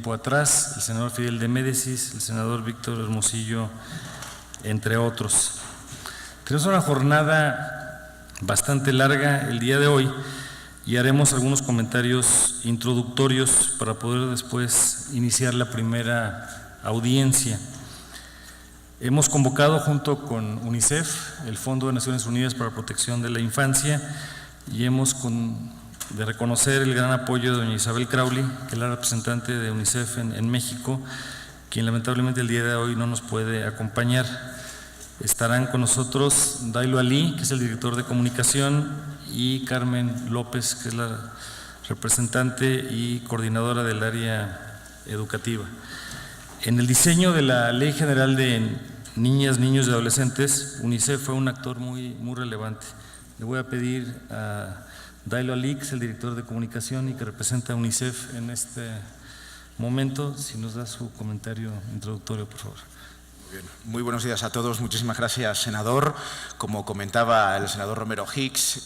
tiempo atrás, el senador Fidel de Médicis, el senador Víctor Hermosillo, entre otros. Tenemos una jornada bastante larga el día de hoy y haremos algunos comentarios introductorios para poder después iniciar la primera audiencia. Hemos convocado junto con UNICEF, el Fondo de Naciones Unidas para la Protección de la Infancia, y hemos de reconocer el gran apoyo de doña Isabel Crowley, que es la representante de UNICEF en México, quien lamentablemente el día de hoy no nos puede acompañar. Estarán con nosotros Dailo Ali, que es el director de comunicación, y Carmen López, que es la representante y coordinadora del área educativa. En el diseño de la Ley General de Niñas, Niños y Adolescentes, UNICEF fue un actor muy relevante. Le voy a pedir a Dailo Ali, que es el director de comunicación y que representa a UNICEF en este momento, si nos da su comentario introductorio, por favor. Muy buenos días a todos. Muchísimas gracias, senador. Como comentaba el senador Romero Hicks,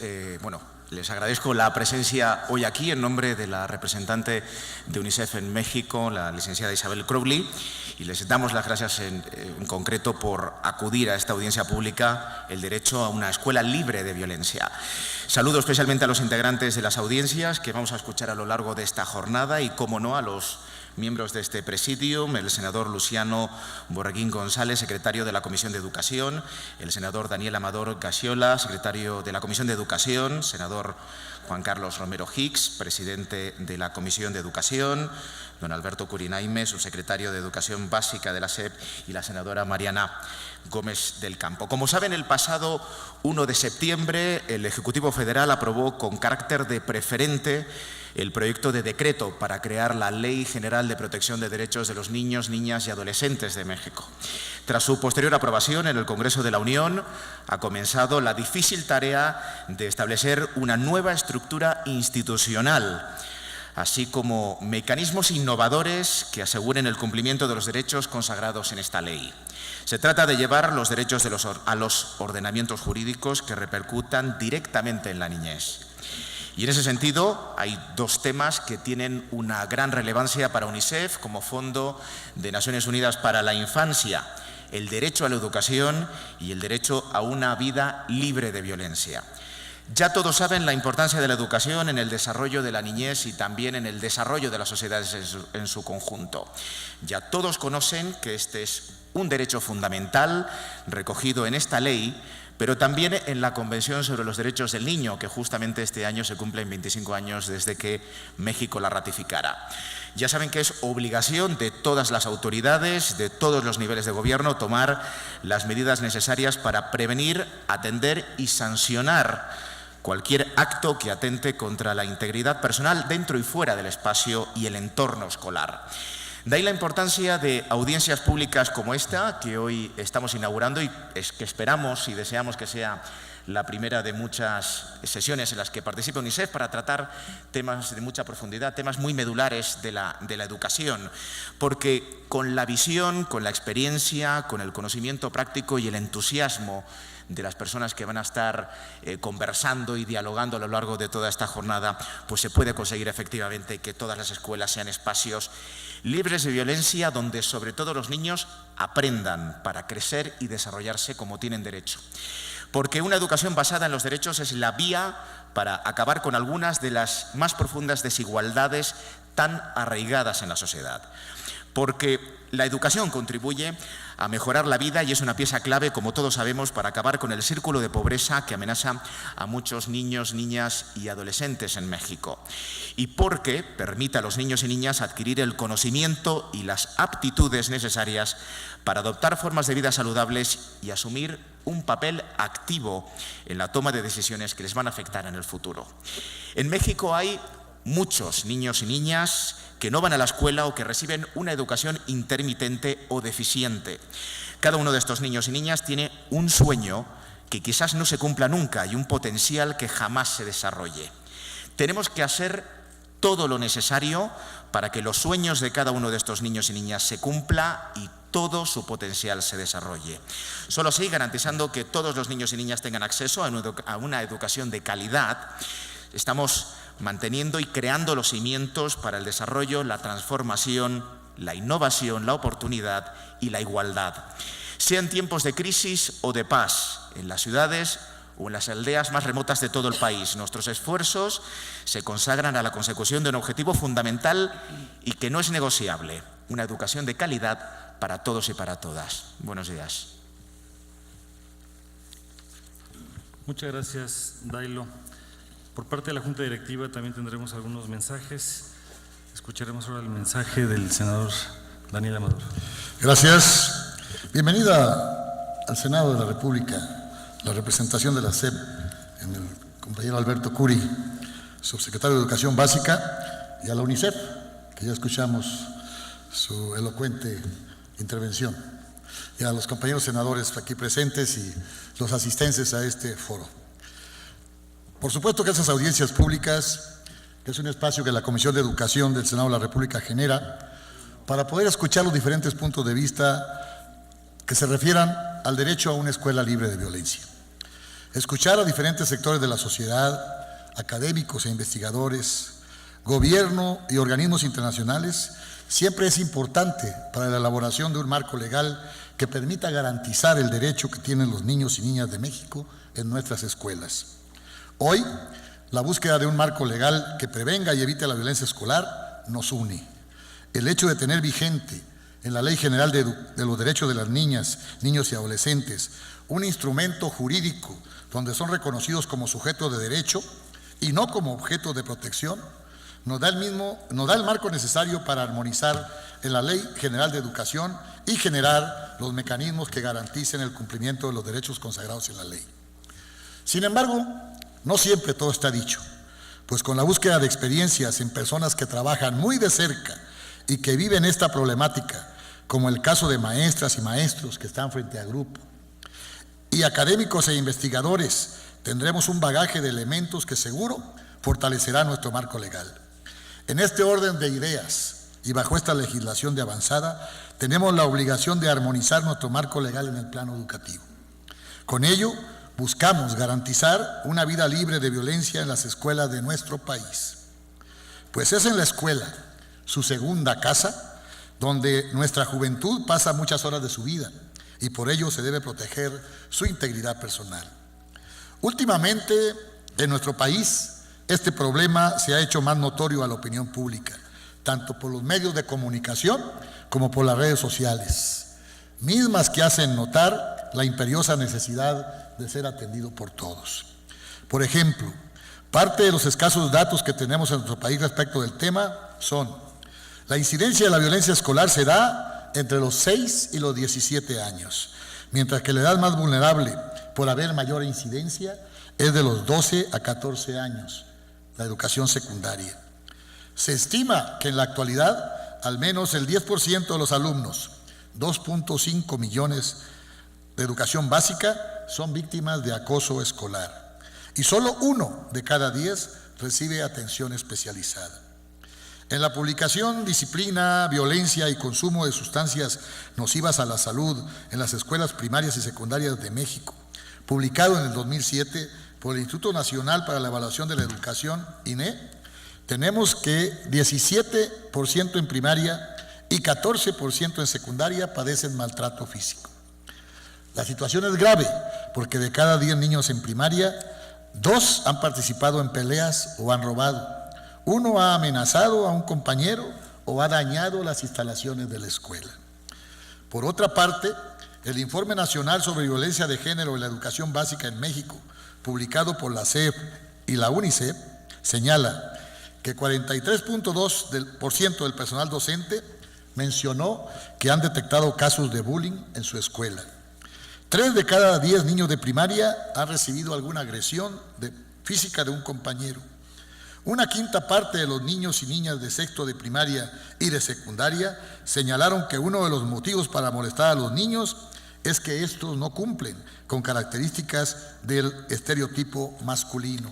les agradezco la presencia hoy aquí en nombre de la representante de UNICEF en México, la licenciada Isabel Crowley, y les damos las gracias en concreto por acudir a esta audiencia pública, el derecho a una escuela libre de violencia. Saludo especialmente a los integrantes de las audiencias que vamos a escuchar a lo largo de esta jornada y, cómo no, a los miembros de este presidium, el senador Luciano Borreguín González, secretario de la Comisión de Educación, el senador Daniel Amador Gaxiola, secretario de la Comisión de Educación, senador Juan Carlos Romero Hicks, presidente de la Comisión de Educación, don Alberto Curinaime, subsecretario de Educación Básica de la SEP, y la senadora Mariana Gómez del Campo. Como saben, el pasado 1 de septiembre el Ejecutivo Federal aprobó con carácter de preferente el proyecto de decreto para crear la Ley General de Protección de Derechos de los Niños, Niñas y Adolescentes de México. Tras su posterior aprobación en el Congreso de la Unión, ha comenzado la difícil tarea de establecer una nueva estructura institucional, así como mecanismos innovadores que aseguren el cumplimiento de los derechos consagrados en esta ley. Se trata de llevar los derechos a los ordenamientos jurídicos que repercutan directamente en la niñez. Y en ese sentido hay dos temas que tienen una gran relevancia para UNICEF como Fondo de Naciones Unidas para la Infancia: el derecho a la educación y el derecho a una vida libre de violencia. Ya todos saben la importancia de la educación en el desarrollo de la niñez y también en el desarrollo de las sociedades en su conjunto. Ya todos conocen que este es un derecho fundamental recogido en esta ley, pero también en la Convención sobre los Derechos del Niño, que justamente este año se cumplen 25 años desde que México la ratificara. Ya saben que es obligación de todas las autoridades, de todos los niveles de gobierno, tomar las medidas necesarias para prevenir, atender y sancionar cualquier acto que atente contra la integridad personal dentro y fuera del espacio y el entorno escolar. De ahí la importancia de audiencias públicas como esta, que hoy estamos inaugurando y que esperamos y deseamos que sea la primera de muchas sesiones en las que participe UNICEF para tratar temas de mucha profundidad, temas muy medulares de la educación, porque con la visión, con la experiencia, con el conocimiento práctico y el entusiasmo de las personas que van a estar conversando y dialogando a lo largo de toda esta jornada, pues se puede conseguir efectivamente que todas las escuelas sean espacios libres de violencia, donde sobre todo los niños aprendan para crecer y desarrollarse como tienen derecho. Porque una educación basada en los derechos es la vía para acabar con algunas de las más profundas desigualdades tan arraigadas en la sociedad. Porque la educación contribuye a mejorar la vida y es una pieza clave, como todos sabemos, para acabar con el círculo de pobreza que amenaza a muchos niños, niñas y adolescentes en México. Y porque permite a los niños y niñas adquirir el conocimiento y las aptitudes necesarias para adoptar formas de vida saludables y asumir un papel activo en la toma de decisiones que les van a afectar en el futuro. En México hay muchos niños y niñas que no van a la escuela o que reciben una educación intermitente o deficiente. Cada uno de estos niños y niñas tiene un sueño que quizás no se cumpla nunca y un potencial que jamás se desarrolle. Tenemos que hacer todo lo necesario para que los sueños de cada uno de estos niños y niñas se cumpla y todo su potencial se desarrolle. Solo así, garantizando que todos los niños y niñas tengan acceso a una educación de calidad, estamos manteniendo y creando los cimientos para el desarrollo, la transformación, la innovación, la oportunidad y la igualdad. Sean tiempos de crisis o de paz, en las ciudades o en las aldeas más remotas de todo el país, nuestros esfuerzos se consagran a la consecución de un objetivo fundamental y que no es negociable: una educación de calidad para todos y para todas. Buenos días. Muchas gracias, Dailo. Por parte de la Junta Directiva también tendremos algunos mensajes. Escucharemos ahora el mensaje del senador Daniel Amador. Gracias. Bienvenida al Senado de la República, la representación de la SEP, en el compañero Alberto Curi, subsecretario de Educación Básica, y a la UNICEF, que ya escuchamos su elocuente intervención, y a los compañeros senadores aquí presentes y los asistentes a este foro. Por supuesto que esas audiencias públicas, que es un espacio que la Comisión de Educación del Senado de la República genera para poder escuchar los diferentes puntos de vista que se refieran al derecho a una escuela libre de violencia. Escuchar a diferentes sectores de la sociedad, académicos e investigadores, gobierno y organismos internacionales, siempre es importante para la elaboración de un marco legal que permita garantizar el derecho que tienen los niños y niñas de México en nuestras escuelas. Hoy, la búsqueda de un marco legal que prevenga y evite la violencia escolar nos une. El hecho de tener vigente en la Ley General de los Derechos de las Niñas, Niños y Adolescentes un instrumento jurídico donde son reconocidos como sujetos de derecho y no como objetos de protección, nos da el marco necesario para armonizar en la Ley General de Educación y generar los mecanismos que garanticen el cumplimiento de los derechos consagrados en la ley. Sin embargo, no siempre todo está dicho, pues con la búsqueda de experiencias en personas que trabajan muy de cerca y que viven esta problemática, como el caso de maestras y maestros que están frente a grupo, y académicos e investigadores, tendremos un bagaje de elementos que seguro fortalecerá nuestro marco legal. En este orden de ideas y bajo esta legislación de avanzada, tenemos la obligación de armonizar nuestro marco legal en el plano educativo. Con ello, buscamos garantizar una vida libre de violencia en las escuelas de nuestro país. Pues es en la escuela, su segunda casa, donde nuestra juventud pasa muchas horas de su vida y por ello se debe proteger su integridad personal. Últimamente, en nuestro país, este problema se ha hecho más notorio a la opinión pública, tanto por los medios de comunicación como por las redes sociales, mismas que hacen notar la imperiosa necesidad de ser atendido por todos. Por ejemplo, parte de los escasos datos que tenemos en nuestro país respecto del tema son: la incidencia de la violencia escolar se da entre los 6 y los 17 años, mientras que la edad más vulnerable por haber mayor incidencia es de los 12 a 14 años, la educación secundaria. Se estima que en la actualidad al menos el 10% de los alumnos, 2.5 millones de educación básica, son víctimas de acoso escolar y solo 1 de cada 10 recibe atención especializada. En la publicación Disciplina, Violencia y Consumo de Sustancias Nocivas a la Salud en las Escuelas Primarias y Secundarias de México, publicado en el 2007 por el Instituto Nacional para la Evaluación de la Educación, INE, tenemos que 17% en primaria y 14% en secundaria padecen maltrato físico. La situación es grave porque de cada 10 niños en primaria, 2 han participado en peleas o han robado. 1 ha amenazado a un compañero o ha dañado las instalaciones de la escuela. Por otra parte, el Informe Nacional sobre Violencia de Género en la Educación Básica en México, publicado por la SEP y la UNICEF, señala que 43.2% del personal docente mencionó que han detectado casos de bullying en su escuela. 3 de cada 10 niños de primaria han recibido alguna agresión física de un compañero. 1/5 parte de los niños y niñas de sexto de primaria y de secundaria señalaron que uno de los motivos para molestar a los niños es que estos no cumplen con características del estereotipo masculino.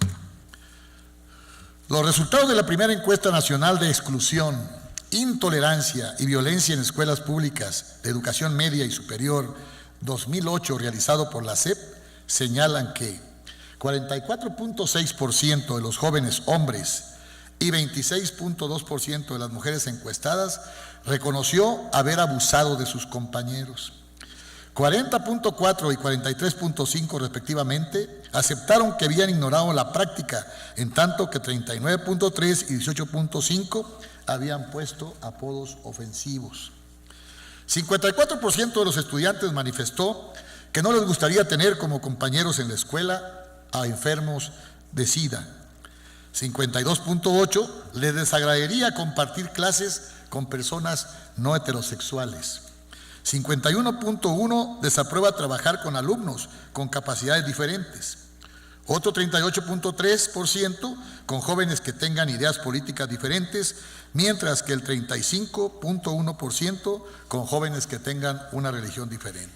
Los resultados de la primera encuesta nacional de exclusión, intolerancia y violencia en escuelas públicas de educación media y superior 2008, realizado por la SEP, señalan que 44.6% de los jóvenes hombres y 26.2% de las mujeres encuestadas reconoció haber abusado de sus compañeros. 40.4 y 43.5 respectivamente aceptaron que habían ignorado la práctica, en tanto que 39.3 y 18.5 habían puesto apodos ofensivos. 54% de los estudiantes manifestó que no les gustaría tener como compañeros en la escuela a enfermos de SIDA. 52.8 les desagradaría compartir clases con personas no heterosexuales. 51.1 desaprueba trabajar con alumnos con capacidades diferentes. Otro 38.3% con jóvenes que tengan ideas políticas diferentes, mientras que el 35.1% con jóvenes que tengan una religión diferente.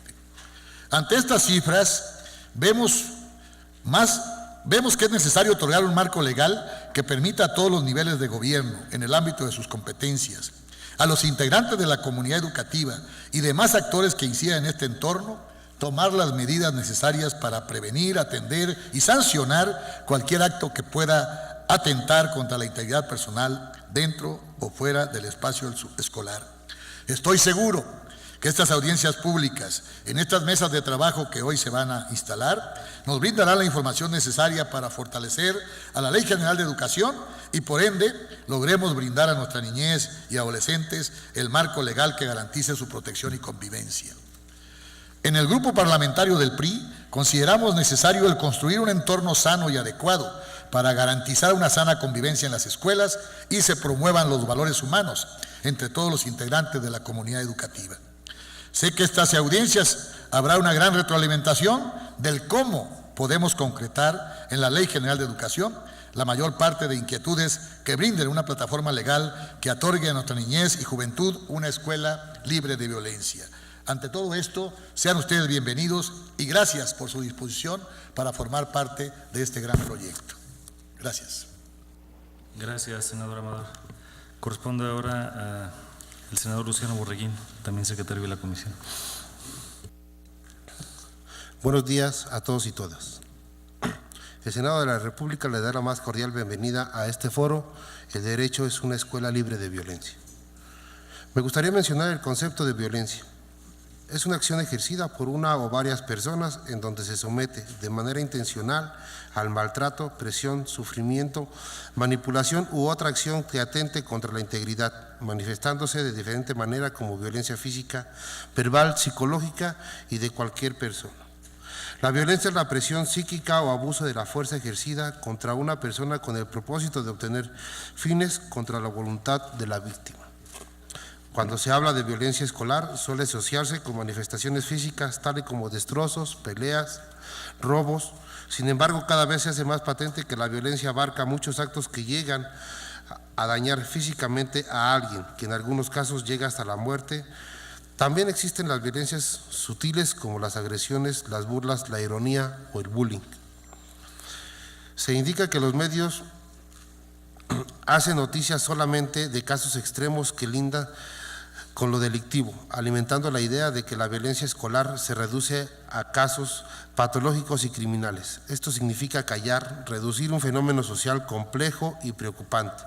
Ante estas cifras, vemos que es necesario otorgar un marco legal que permita a todos los niveles de gobierno, en el ámbito de sus competencias, a los integrantes de la comunidad educativa y demás actores que incidan en este entorno, tomar las medidas necesarias para prevenir, atender y sancionar cualquier acto que pueda atentar contra la integridad personal dentro o fuera del espacio escolar. Estoy seguro que estas audiencias públicas, en estas mesas de trabajo que hoy se van a instalar, nos brindarán la información necesaria para fortalecer a la Ley General de Educación y por ende logremos brindar a nuestra niñez y adolescentes el marco legal que garantice su protección y convivencia. En el grupo parlamentario del PRI consideramos necesario el construir un entorno sano y adecuado para garantizar una sana convivencia en las escuelas y se promuevan los valores humanos entre todos los integrantes de la comunidad educativa. Sé que estas audiencias habrá una gran retroalimentación del cómo podemos concretar en la Ley General de Educación la mayor parte de inquietudes que brinden una plataforma legal que otorgue a nuestra niñez y juventud una escuela libre de violencia. Ante todo esto, sean ustedes bienvenidos y gracias por su disposición para formar parte de este gran proyecto. Gracias. Gracias, senador Amador. Corresponde ahora al senador Luciano Borreguín, también secretario de la comisión. Buenos días a todos y todas. El Senado de la República le da la más cordial bienvenida a este foro. El derecho es una escuela libre de violencia. Me gustaría mencionar el concepto de violencia. Es una acción ejercida por una o varias personas en donde se somete de manera intencional al maltrato, presión, sufrimiento, manipulación u otra acción que atente contra la integridad, manifestándose de diferente manera como violencia física, verbal, psicológica y de cualquier persona. La violencia es la presión psíquica o abuso de la fuerza ejercida contra una persona con el propósito de obtener fines contra la voluntad de la víctima. Cuando se habla de violencia escolar, suele asociarse con manifestaciones físicas tales como destrozos, peleas, robos. Sin embargo, cada vez se hace más patente que la violencia abarca muchos actos que llegan a dañar físicamente a alguien, que en algunos casos llega hasta la muerte. También existen las violencias sutiles como las agresiones, las burlas, la ironía o el bullying. Se indica que los medios hacen noticias solamente de casos extremos que lindan con lo delictivo, alimentando la idea de que la violencia escolar se reduce a casos patológicos y criminales. Esto significa callar, reducir un fenómeno social complejo y preocupante,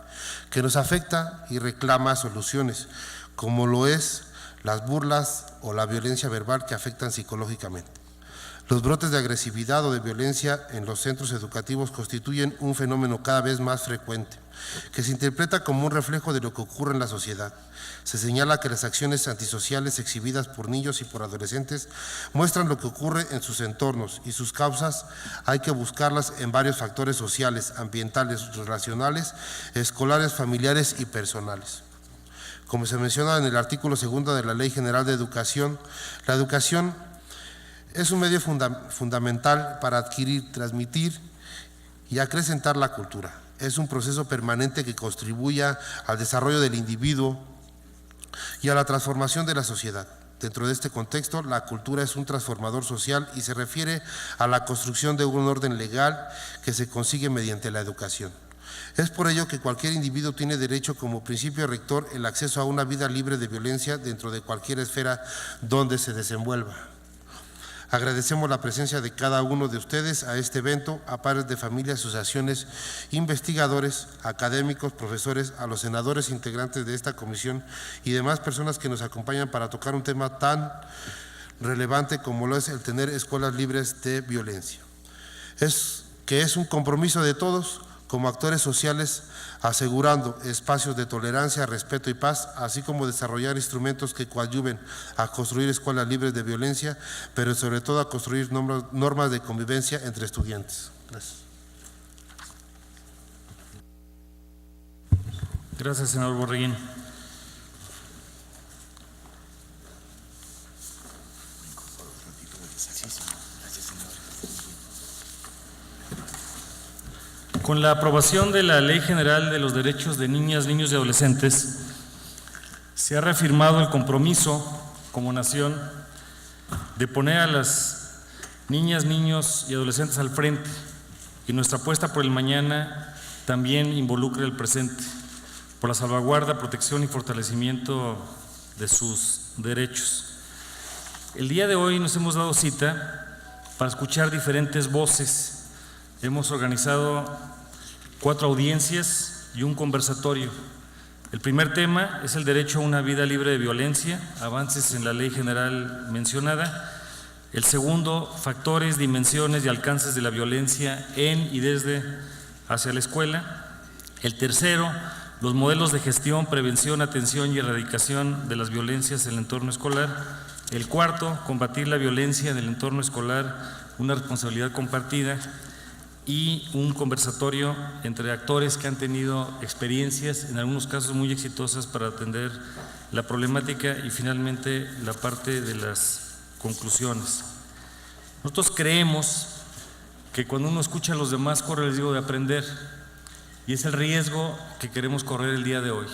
que nos afecta y reclama soluciones, como lo es las burlas o la violencia verbal que afectan psicológicamente. Los brotes de agresividad o de violencia en los centros educativos constituyen un fenómeno cada vez más frecuente, que se interpreta como un reflejo de lo que ocurre en la sociedad. Se señala que las acciones antisociales exhibidas por niños y por adolescentes muestran lo que ocurre en sus entornos y sus causas hay que buscarlas en varios factores sociales, ambientales, relacionales, escolares, familiares y personales. Como se menciona en el artículo 2 de la Ley General de Educación, la educación es un medio fundamental para adquirir, transmitir y acrecentar la cultura. Es un proceso permanente que contribuya al desarrollo del individuo y a la transformación de la sociedad. Dentro de este contexto, la cultura es un transformador social y se refiere a la construcción de un orden legal que se consigue mediante la educación. Es por ello que cualquier individuo tiene derecho como principio rector el acceso a una vida libre de violencia dentro de cualquier esfera donde se desenvuelva. Agradecemos la presencia de cada uno de ustedes a este evento, a padres de familia, asociaciones, investigadores, académicos, profesores, a los senadores integrantes de esta comisión y demás personas que nos acompañan para tocar un tema tan relevante como lo es el tener escuelas libres de violencia. Es un compromiso de todos como actores sociales, asegurando espacios de tolerancia, respeto y paz, así como desarrollar instrumentos que coadyuven a construir escuelas libres de violencia, pero sobre todo a construir normas de convivencia entre estudiantes. Gracias. Gracias, senador Borreguín. Con la aprobación de la Ley General de los Derechos de Niñas, Niños y Adolescentes, se ha reafirmado el compromiso como nación de poner a las niñas, niños y adolescentes al frente, y nuestra apuesta por el mañana también involucra el presente, por la salvaguarda, protección y fortalecimiento de sus derechos. El día de hoy nos hemos dado cita para escuchar diferentes voces. Hemos organizado 4 audiencias y un conversatorio. El primer tema es el derecho a una vida libre de violencia, avances en la ley general mencionada. El segundo, factores, dimensiones y alcances de la violencia en y desde hacia la escuela. El tercero, los modelos de gestión, prevención, atención y erradicación de las violencias en el entorno escolar. El cuarto, combatir la violencia en el entorno escolar, una responsabilidad compartida. Y un conversatorio entre actores que han tenido experiencias, en algunos casos muy exitosas, para atender la problemática, y finalmente la parte de las conclusiones. Nosotros creemos que cuando uno escucha a los demás corre el riesgo de aprender, y es el riesgo que queremos correr el día de hoy.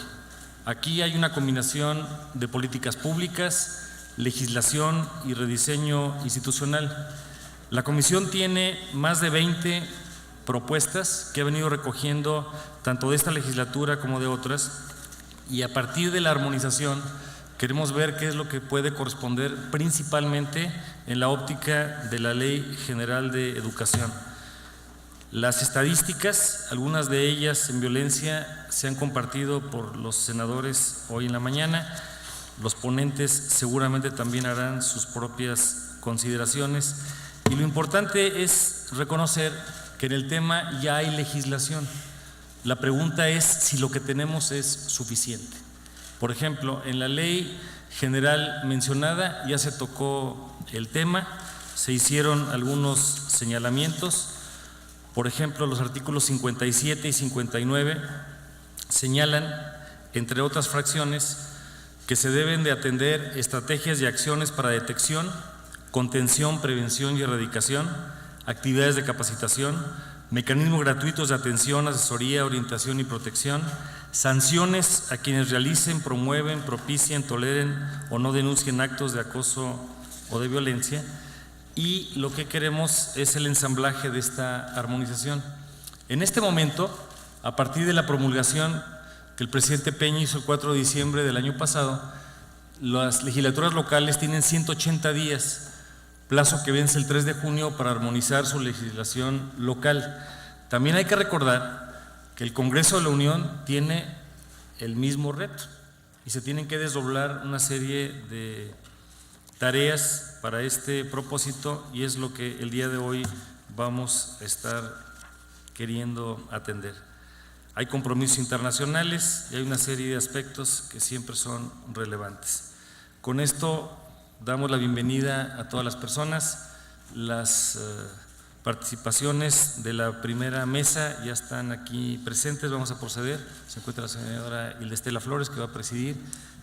Aquí hay una combinación de políticas públicas, legislación y rediseño institucional. La comisión tiene más de 20 propuestas que ha venido recogiendo tanto de esta legislatura como de otras, y a partir de la armonización queremos ver qué es lo que puede corresponder principalmente en la óptica de la Ley General de Educación. Las estadísticas, algunas de ellas en violencia, se han compartido por los senadores hoy en la mañana. Los ponentes seguramente también harán sus propias consideraciones. Y lo importante es reconocer que en el tema ya hay legislación. La pregunta es si lo que tenemos es suficiente. Por ejemplo, en la ley general mencionada ya se tocó el tema, se hicieron algunos señalamientos. Por ejemplo, los artículos 57 y 59 señalan, entre otras fracciones, que se deben de atender estrategias y acciones para detección, contención, prevención y erradicación, actividades de capacitación, mecanismos gratuitos de atención, asesoría, orientación y protección, sanciones a quienes realicen, promueven, propicien, toleren o no denuncien actos de acoso o de violencia. Y lo que queremos es el ensamblaje de esta armonización. En este momento, a partir de la promulgación que el presidente Peña hizo el 4 de diciembre del año pasado, las legislaturas locales tienen 180 días, plazo que vence el 3 de junio para armonizar su legislación local. También hay que recordar que el Congreso de la Unión tiene el mismo reto y se tienen que desdoblar una serie de tareas para este propósito, y es lo que el día de hoy vamos a estar queriendo atender. Hay compromisos internacionales y hay una serie de aspectos que siempre son relevantes. Con esto damos la bienvenida a todas las personas. Las participaciones de la primera mesa ya están aquí presentes. Vamos a proceder. Se encuentra la señora Hilda Estela Flores, que va a presidir,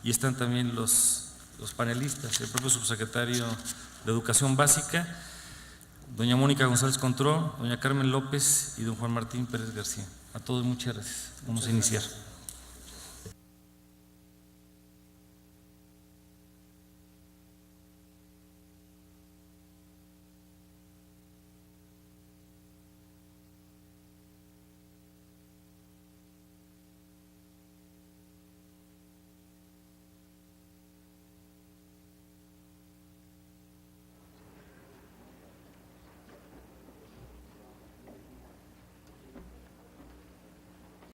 y están también los panelistas, el propio subsecretario de Educación Básica, doña Mónica González Contró, doña Carmen López y don Juan Martín Pérez García. A todos muchas gracias. Vamos a iniciar.